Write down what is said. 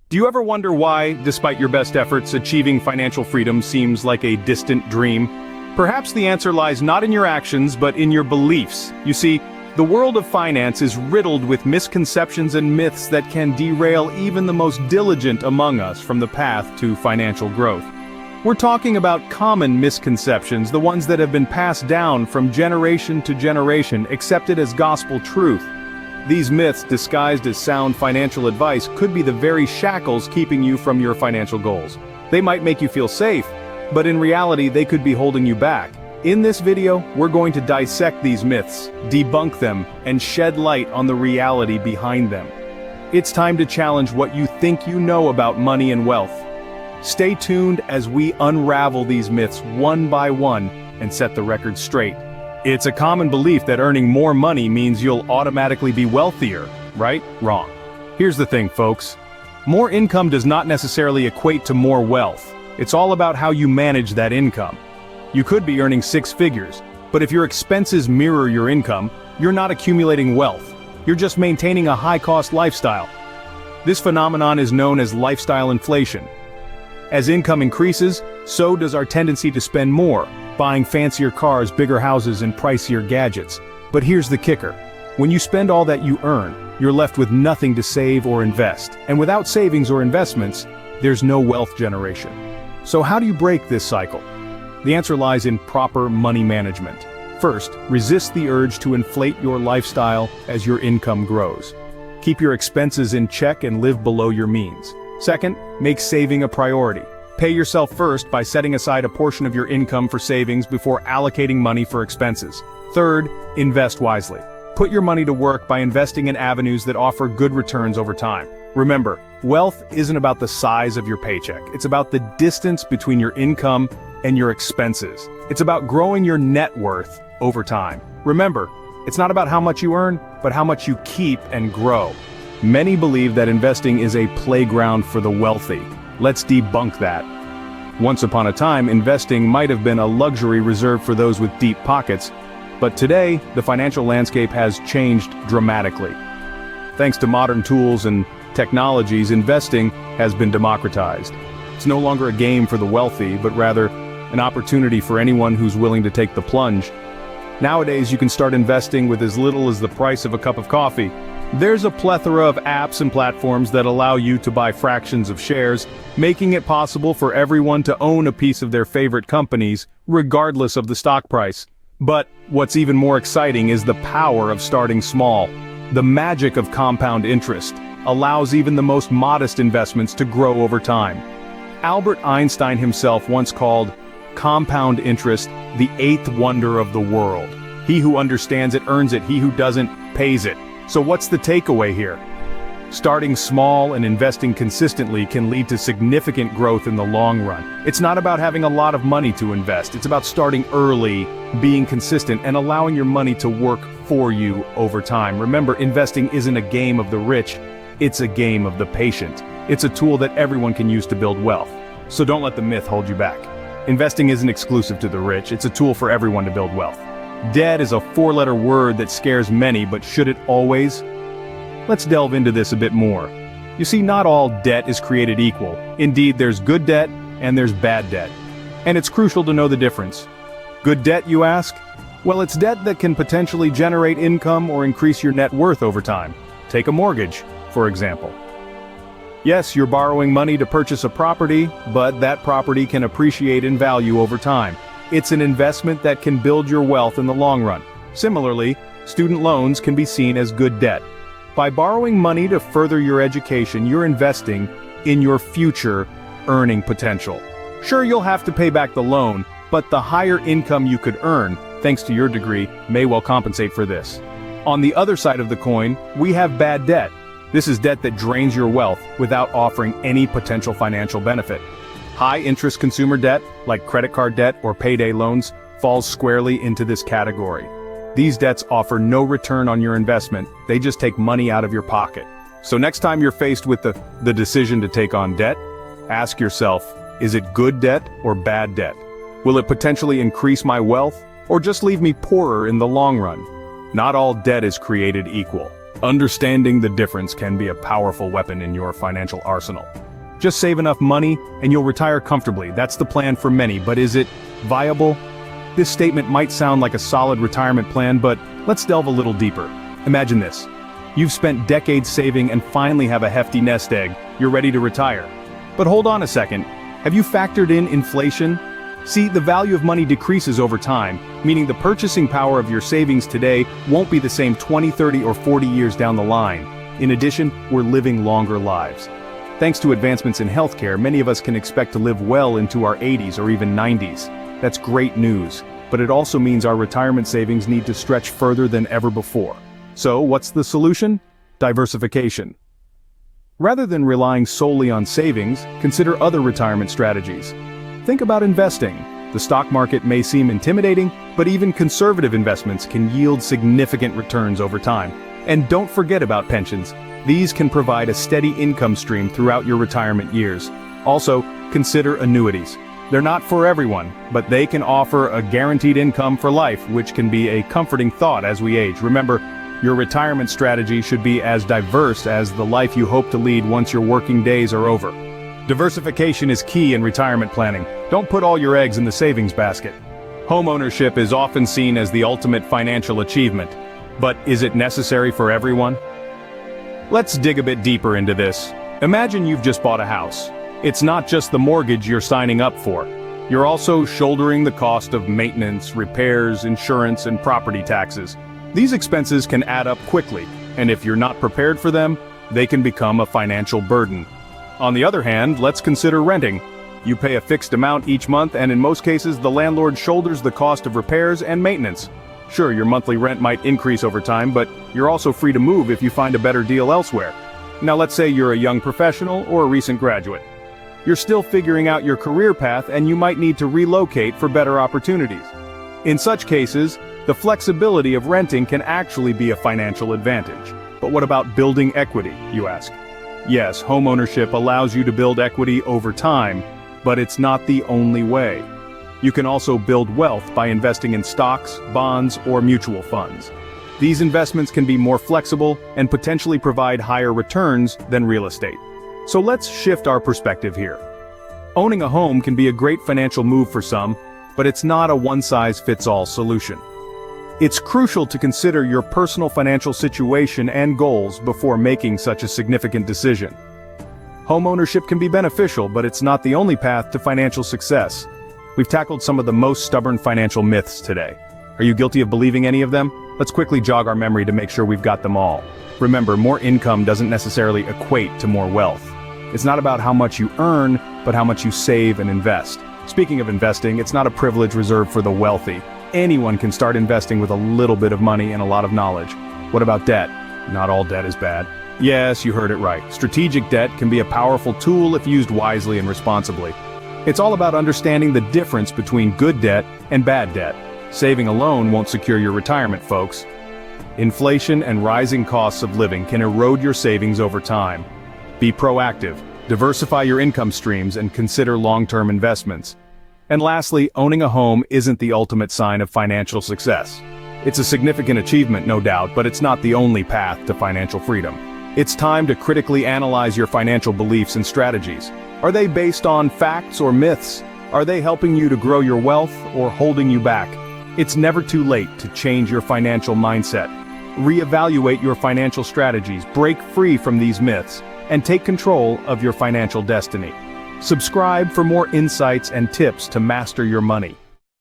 Do you ever wonder why, despite your best efforts, achieving financial freedom seems like a distant dream? Perhaps the answer lies not in your actions, but in your beliefs. You see, the world of finance is riddled with misconceptions and myths that can derail even the most diligent among us from the path to financial growth. We're talking about common misconceptions, the ones that have been passed down from generation to generation, accepted as gospel truth. These myths, disguised as sound financial advice, could be the very shackles keeping you from your financial goals. They might make you feel safe, but in reality they could be holding you back. In this video, we're going to dissect these myths, debunk them, and shed light on the reality behind them. It's time to challenge what you think you know about money and wealth. Stay tuned as we unravel these myths one by one and set the record straight. It's a common belief that earning more money means you'll automatically be wealthier, right? Wrong. Here's the thing, folks. More income does not necessarily equate to more wealth. It's all about how you manage that income. You could be earning six figures, but if your expenses mirror your income, you're not accumulating wealth. You're just maintaining a high-cost lifestyle. This phenomenon is known as lifestyle inflation. As income increases, so does our tendency to spend more, buying fancier cars, bigger houses, and pricier gadgets. But here's the kicker. When you spend all that you earn, you're left with nothing to save or invest. And without savings or investments, there's no wealth generation. So how do you break this cycle? The answer lies in proper money management. First, resist the urge to inflate your lifestyle as your income grows. Keep your expenses in check and live below your means. Second, make saving a priority. Pay yourself first by setting aside a portion of your income for savings before allocating money for expenses. Third, invest wisely. Put your money to work by investing in avenues that offer good returns over time. Remember, wealth isn't about the size of your paycheck. It's about the distance between your income and your expenses. It's about growing your net worth over time. Remember, it's not about how much you earn, but how much you keep and grow. Many believe that investing is a playground for the wealthy. Let's debunk that. Once upon a time, investing might have been a luxury reserved for those with deep pockets, but today, the financial landscape has changed dramatically. Thanks to modern tools and technologies, investing has been democratized. It's no longer a game for the wealthy, but rather an opportunity for anyone who's willing to take the plunge. Nowadays, you can start investing with as little as the price of a cup of coffee. There's a plethora of apps and platforms that allow you to buy fractions of shares, making it possible for everyone to own a piece of their favorite companies, regardless of the stock price. But what's even more exciting is the power of starting small. The magic of compound interest allows even the most modest investments to grow over time. Albert Einstein himself once called compound interest the eighth wonder of the world. He who understands it earns it, he who doesn't pays it. So what's the takeaway here? Starting small and investing consistently can lead to significant growth in the long run. It's not about having a lot of money to invest. It's about starting early, being consistent, and allowing your money to work for you over time. Remember, investing isn't a game of the rich, it's a game of the patient. It's a tool that everyone can use to build wealth. So don't let the myth hold you back. Investing isn't exclusive to the rich, it's a tool for everyone to build wealth. Debt is a four-letter word that scares many, but should it always? Let's delve into this a bit more. You see, not all debt is created equal. Indeed, there's good debt and there's bad debt. And it's crucial to know the difference. Good debt, you ask? Well, it's debt that can potentially generate income or increase your net worth over time. Take a mortgage, for example. Yes, you're borrowing money to purchase a property, but that property can appreciate in value over time. It's an investment that can build your wealth in the long run. Similarly, student loans can be seen as good debt. By borrowing money to further your education, you're investing in your future earning potential. Sure, you'll have to pay back the loan, but the higher income you could earn, thanks to your degree, may well compensate for this. On the other side of the coin, we have bad debt. This is debt that drains your wealth without offering any potential financial benefit. High-interest consumer debt, like credit card debt or payday loans, falls squarely into this category. These debts offer no return on your investment, they just take money out of your pocket. So next time you're faced with the decision to take on debt, ask yourself, is it good debt or bad debt? Will it potentially increase my wealth, or just leave me poorer in the long run? Not all debt is created equal. Understanding the difference can be a powerful weapon in your financial arsenal. Just save enough money and you'll retire comfortably. That's the plan for many, but is it viable? This statement might sound like a solid retirement plan, but let's delve a little deeper. Imagine this. You've spent decades saving and finally have a hefty nest egg. You're ready to retire. But hold on a second. Have you factored in inflation? See, the value of money decreases over time, meaning the purchasing power of your savings today won't be the same 20, 30, or 40 years down the line. In addition, we're living longer lives. Thanks to advancements in healthcare, many of us can expect to live well into our 80s or even 90s. That's great news, but it also means our retirement savings need to stretch further than ever before. So, what's the solution? Diversification. Rather than relying solely on savings, consider other retirement strategies. Think about investing. The stock market may seem intimidating, but even conservative investments can yield significant returns over time. And don't forget about pensions. These can provide a steady income stream throughout your retirement years. Also, consider annuities. They're not for everyone, but they can offer a guaranteed income for life, which can be a comforting thought as we age. Remember, your retirement strategy should be as diverse as the life you hope to lead once your working days are over. Diversification is key in retirement planning. Don't put all your eggs in the savings basket. Homeownership is often seen as the ultimate financial achievement. But is it necessary for everyone? Let's dig a bit deeper into this. Imagine you've just bought a house. It's not just the mortgage you're signing up for. You're also shouldering the cost of maintenance, repairs, insurance, and property taxes. These expenses can add up quickly, and if you're not prepared for them, they can become a financial burden. On the other hand, let's consider renting. You pay a fixed amount each month, and in most cases, the landlord shoulders the cost of repairs and maintenance. Sure, your monthly rent might increase over time, but you're also free to move if you find a better deal elsewhere. Now let's say you're a young professional or a recent graduate. You're still figuring out your career path, and you might need to relocate for better opportunities. In such cases, the flexibility of renting can actually be a financial advantage. But what about building equity, you ask? Yes, homeownership allows you to build equity over time, but it's not the only way. You can also build wealth by investing in stocks, bonds, or mutual funds. These investments can be more flexible and potentially provide higher returns than real estate. So let's shift our perspective here. Owning a home can be a great financial move for some, but it's not a one-size-fits-all solution. It's crucial to consider your personal financial situation and goals before making such a significant decision. Homeownership can be beneficial, but it's not the only path to financial success. We've tackled some of the most stubborn financial myths today. Are you guilty of believing any of them? Let's quickly jog our memory to make sure we've got them all. Remember, more income doesn't necessarily equate to more wealth. It's not about how much you earn, but how much you save and invest. Speaking of investing, it's not a privilege reserved for the wealthy. Anyone can start investing with a little bit of money and a lot of knowledge. What about debt? Not all debt is bad. Yes, you heard it right. Strategic debt can be a powerful tool if used wisely and responsibly. It's all about understanding the difference between good debt and bad debt. Saving alone won't secure your retirement, folks. Inflation and rising costs of living can erode your savings over time. Be proactive, diversify your income streams, and consider long-term investments. And lastly, owning a home isn't the ultimate sign of financial success. It's a significant achievement, no doubt, but it's not the only path to financial freedom. It's time to critically analyze your financial beliefs and strategies. Are they based on facts or myths? Are they helping you to grow your wealth or holding you back? It's never too late to change your financial mindset. Reevaluate your financial strategies, break free from these myths, and take control of your financial destiny. Subscribe for more insights and tips to master your money.